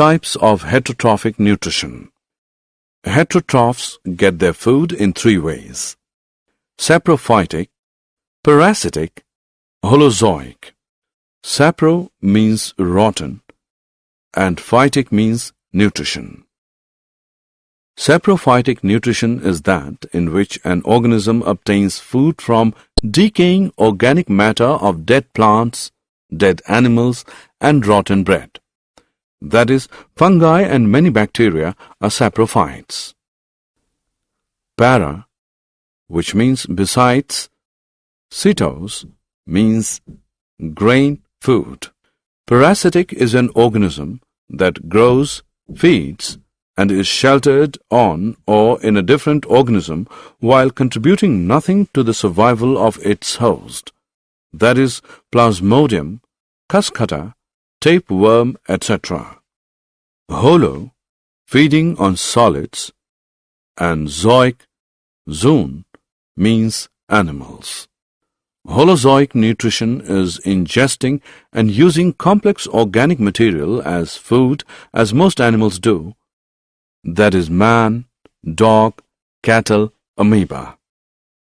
Types of heterotrophic nutrition. Heterotrophs get their food in three ways: saprophytic, parasitic, holozoic. Sapro means rotten and phytic means nutrition. Saprophytic nutrition is that in which an organism obtains food from decaying organic matter of dead plants, dead animals, and rotten bread. That is, fungi and many bacteria are saprophytes. Para, which means besides, cytos means grain food. Parasitic is an organism that grows, feeds, and is sheltered on or in a different organism while contributing nothing to the survival of its host. That is, Plasmodium, cuscutter, tapeworm, etc. Holo, feeding on solids, and zoic, zoon, means animals. Holozoic nutrition is ingesting and using complex organic material as food as most animals do, that is man, dog, cattle, amoeba.